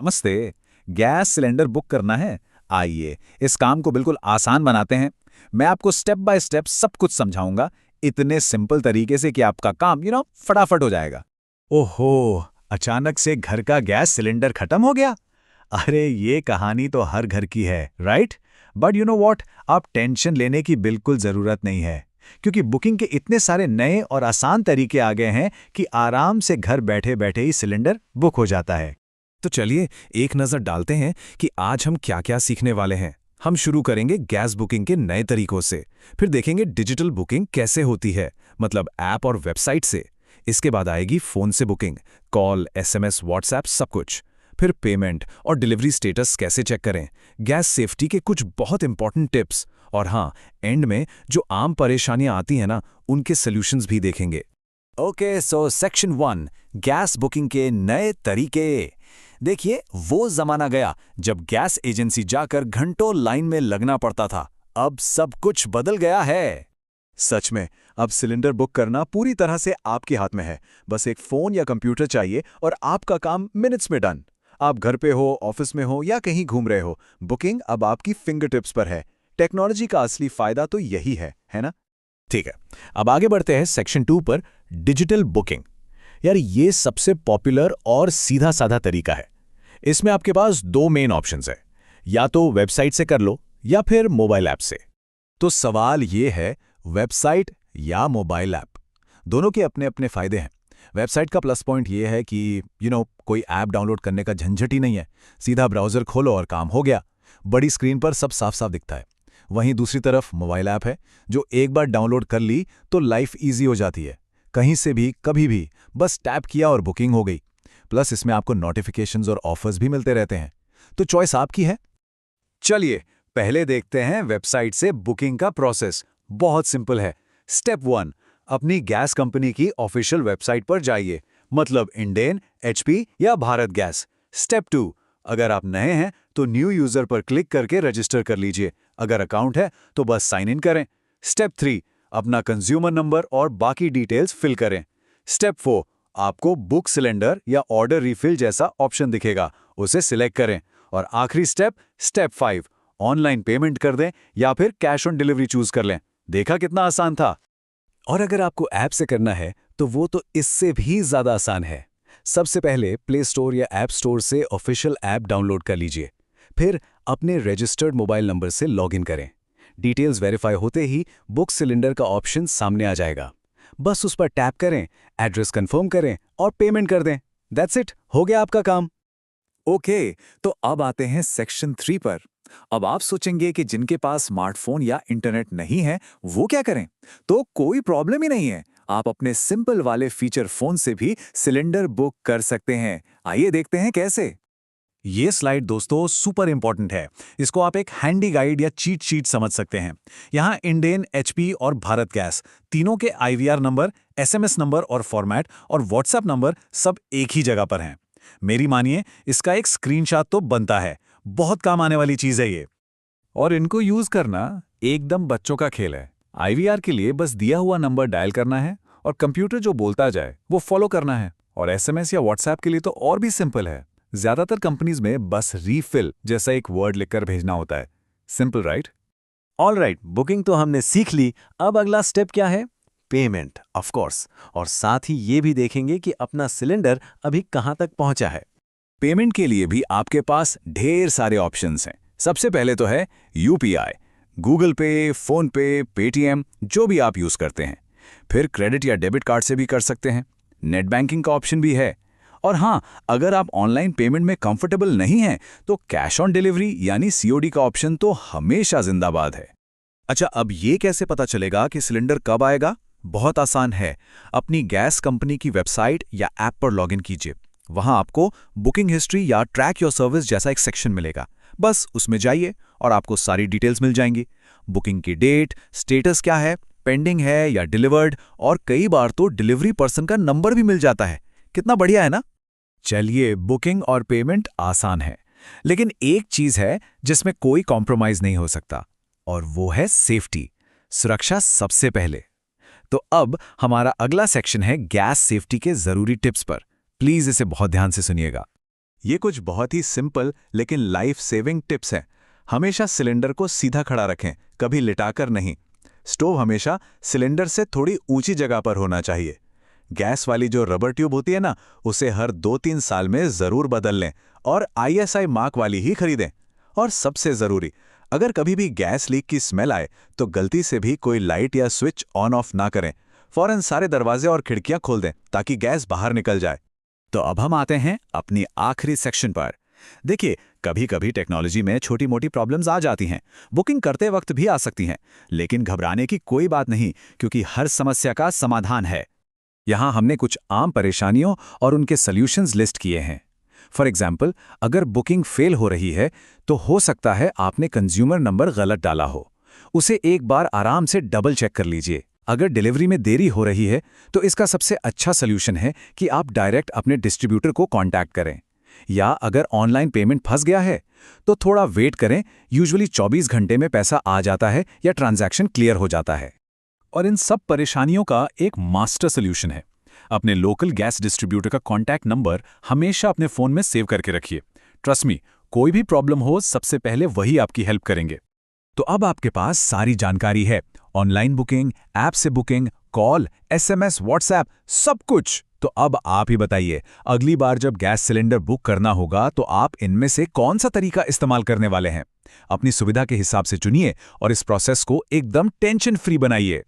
नमस्ते। Gas cylinder book करना है। आइए इस काम को बिल्कुल आसान बनाते हैं। मैं आपको स्टेप बाय स्टेप सब कुछ समझाऊंगा, इतने सिंपल तरीके से कि आपका काम फटाफट हो जाएगा। ओहो! अचानक से घर का गैस सिलेंडर खत्म हो गया? अरे ये कहानी तो हर घर की है, right? But you know what? आप टेंशन लेने की बिल्कुल ज़रूरत नहीं है, क्योंकि बुकिंग के इतने सारे नए और आसान तरीके आ गए हैं कि आराम से घर बैठे-बैठे ही सिलेंडर बुक हो जाता है। तो चलिए एक नज़र डालते हैं कि आज हम क्या-क्या सीखने वाले हैं। हम शुरू करेंगे गैस बुकिंग के नए तरीकों से, फिर देखेंगे डिजिटल बुकिंग कैसे होती है, मतलब ऐप और वेबसाइट से। इसके बाद आएगी फ़ोन से बुकिंग, कॉल, एसएमएस, व्हाट्सएप, सब कुछ। फिर पेमेंट और डिलीवरी स्टेटस कैसे चेक करें, गैस सेफ्टी के कुछ बहुत इंपॉर्टेंट टिप्स, और हाँ, एंड में जो आम परेशानियां आती हैं ना, उनके सॉल्यूशंस भी देखेंगे। Okay, so section 1, gas booking के नए तरीके। देखिए, वो जमाना गया जब गैस एजेंसी जाकर घंटों लाइन में लगना पड़ता था। अब सब कुछ बदल गया है। सच में, अब सिलेंडर बुक करना पूरी तरह से आपके हाथ में है। बस एक फोन या कंप्यूटर चाहिए और आपका काम मिनट्स में डन। आप घर पे हो, ऑफिस में हो या कहीं घूम रहे हो, बुकिंग अब आपकी फिंगर टिप्स पर है। टेक्नोलॉजी का असली फायदा तो यही है ना? ठीक है, अब आगे बढ़ते हैं सेक्शन 2 पर, डिजिटल बुकिंग। यार ये सबसे पॉपुलर और सीधा साधा तरीका है। इसमें आपके पास दो मेन ऑप्शंस है, या तो वेबसाइट से कर लो या फिर मोबाइल ऐप से। तो सवाल ये है, वेबसाइट या मोबाइल ऐप, दोनों के अपने अपने फायदे हैं। वेबसाइट का प्लस पॉइंट ये है कि कोई ऐप डाउनलोड करने का झंझट ही नहीं है। सीधा ब्राउज़र खोलो और काम हो गया। बड़ी स्क्रीन पर सब साफ साफ दिखता है। वहीं दूसरी तरफ मोबाइल ऐप है, जो एक बार डाउनलोड कर ली तो लाइफ ईजी हो जाती है। कहीं से भी कभी भी बस टैप किया और बुकिंग हो गई। प्लस इसमें आपको नोटिफिकेशंस और ऑफर्स भी मिलते रहते हैं। तो चॉइस आपकी है। चलिए पहले देखते हैं वेबसाइट से बुकिंग का प्रोसेस। बहुत सिंपल है। स्टेप 1, अपनी गैस कंपनी की ऑफिशियल वेबसाइट पर जाइए, मतलब इंडेन, एचपी या भारत गैस। स्टेप 2, अगर आप नए हैं तो न्यू यूजर पर क्लिक करके रजिस्टर कर लीजिए। अगर अकाउंट है तो बस साइन इन करें। स्टेप 3, अपना कंज्यूमर नंबर और बाकी डिटेल्स फिल करें। स्टेप 4, आपको बुक सिलेंडर या ऑर्डर रिफिल जैसा ऑप्शन दिखेगा, उसे सिलेक्ट करें। और आखिरी स्टेप, स्टेप 5, ऑनलाइन पेमेंट कर दें या फिर कैश ऑन डिलीवरी चूज कर लें। देखा कितना आसान था? और अगर आपको ऐप से करना है तो वो तो इससे भी ज़्यादा आसान है। सबसे पहले प्ले स्टोर या ऐप स्टोर से ऑफिशियल ऐप डाउनलोड कर लीजिए। फिर अपने रजिस्टर्ड मोबाइल नंबर से लॉगिन करें। डिटेल्स वेरीफाई होते ही बुक सिलेंडर का ऑप्शन सामने आ जाएगा। बस उस पर टैप करें, एड्रेस कंफर्म करें और पेमेंट कर दें। दैट्स इट, हो गया आपका काम। ओके, तो अब आते हैं सेक्शन 3 पर। अब आप सोचेंगे कि जिनके पास स्मार्टफोन या इंटरनेट नहीं है वो क्या करें? तो कोई प्रॉब्लम ही नहीं है। आप अपने सिंपल वाले फीचर फोन से भी सिलेंडर बुक कर सकते हैं। आइए देखते हैं कैसे। ये स्लाइड दोस्तों सुपर इंपॉर्टेंट है। इसको आप एक हैंडी गाइड या चीट शीट समझ सकते हैं। यहाँ इंडेन, एचपी और भारत गैस तीनों के आईवीआर नंबर, एसएमएस नंबर और फॉर्मेट और व्हाट्सएप नंबर सब एक ही जगह पर हैं। मेरी मानिए, इसका एक स्क्रीनशॉट तो बनता है। बहुत काम आने वाली चीज है ये। और इनको यूज करना एकदम बच्चों का खेल है। आईवीआर के लिए बस दिया हुआ नंबर डायल करना है और कंप्यूटर जो बोलता जाए वो फॉलो करना है। और एसएमएस या व्हाट्सएप के लिए तो और भी सिंपल है। ज्यादातर कंपनीज में बस रीफिल जैसा एक वर्ड लिखकर भेजना होता है। Simple right? ऑलराइट, बुकिंग तो हमने सीख ली। अब अगला स्टेप क्या है? Payment, of course. और साथ ही ये भी देखेंगे कि अपना सिलेंडर अभी कहां तक पहुंचा है। पेमेंट के लिए भी आपके पास ढेर सारे ऑप्शंस हैं। सबसे पहले तो है यूपीआई, गूगल पे, फोन पे, पेटीएम, जो भी आप यूज करते हैं। फिर क्रेडिट या डेबिट कार्ड से भी कर सकते हैं। नेट बैंकिंग का ऑप्शन भी है। और हाँ, अगर आप ऑनलाइन पेमेंट में कंफर्टेबल नहीं हैं तो कैश ऑन डिलीवरी यानी सीओडी का ऑप्शन तो हमेशा जिंदाबाद है। अच्छा, अब ये कैसे पता चलेगा कि सिलेंडर कब आएगा? बहुत आसान है। अपनी गैस कंपनी की वेबसाइट या ऐप पर लॉगिन कीजिए। वहां आपको बुकिंग हिस्ट्री या ट्रैक योर सर्विस जैसा एक सेक्शन मिलेगा। बस उसमें जाइए और आपको सारी डिटेल्स मिल जाएंगी। बुकिंग की डेट, स्टेटस क्या है, पेंडिंग है या डिलीवर्ड, और कई बार तो डिलीवरी पर्सन का नंबर भी मिल जाता है। कितना बढ़िया है ना? चलिए, बुकिंग और पेमेंट आसान है, लेकिन एक चीज है जिसमें कोई कॉम्प्रोमाइज नहीं हो सकता, और वो है सेफ्टी। सुरक्षा सबसे पहले। तो अब हमारा अगला सेक्शन है गैस सेफ्टी के जरूरी टिप्स पर। प्लीज इसे बहुत ध्यान से सुनिएगा। ये कुछ बहुत ही सिंपल लेकिन लाइफ सेविंग टिप्स हैं। हमेशा सिलेंडर को सीधा खड़ा रखें, कभी लिटाकर नहीं। स्टोव हमेशा सिलेंडर से थोड़ी ऊंची जगह पर होना चाहिए। गैस वाली जो रबर ट्यूब होती है ना, उसे हर 2-3 साल में ज़रूर बदल लें और ISI मार्क वाली ही खरीदें। और सबसे ज़रूरी, अगर कभी भी गैस लीक की स्मेल आए तो गलती से भी कोई लाइट या स्विच ऑन ऑफ ना करें। फौरन सारे दरवाजे और खिड़कियां खोल दें ताकि गैस बाहर निकल जाए। तो अब हम आते हैं अपनी आखिरी सेक्शन पर। देखिए, कभी कभी टेक्नोलॉजी में छोटी मोटी प्रॉब्लम्स आ जाती हैं, बुकिंग करते वक्त भी आ सकती हैं, लेकिन घबराने की कोई बात नहीं, क्योंकि हर समस्या का समाधान है। यहाँ हमने कुछ आम परेशानियों और उनके सॉल्यूशंस लिस्ट किए हैं। फॉर एग्जाम्पल, अगर बुकिंग फेल हो रही है तो हो सकता है आपने कंज्यूमर नंबर गलत डाला हो। उसे एक बार आराम से डबल चेक कर लीजिए। अगर डिलीवरी में देरी हो रही है तो इसका सबसे अच्छा सॉल्यूशन है कि आप डायरेक्ट अपने डिस्ट्रीब्यूटर को कांटेक्ट करें। या अगर ऑनलाइन पेमेंट फंस गया है तो थोड़ा वेट करें, यूजुअली 24 घंटे में पैसा आ जाता है या ट्रांजैक्शन क्लियर हो जाता है। और इन सब परेशानियों का एक मास्टर सॉल्यूशन है। अपने लोकल गैस डिस्ट्रीब्यूटर का कॉन्टैक्ट नंबर हमेशा अपने फ़ोन में सेव करके रखिए। ट्रस्ट मी, कोई भी प्रॉब्लम हो सबसे पहले वही आपकी हेल्प करेंगे। तो अब आपके पास सारी जानकारी है, ऑनलाइन बुकिंग, ऐप से बुकिंग, कॉल, SMS, व्हाट्सएप, सब कुछ। तो अब आप ही बताइए, अगली बार जब गैस सिलेंडर बुक करना होगा तो आप इनमें से कौन सा तरीका इस्तेमाल करने वाले हैं? अपनी सुविधा के हिसाब से चुनिए और इस प्रोसेस को एकदम टेंशन फ्री बनाइए।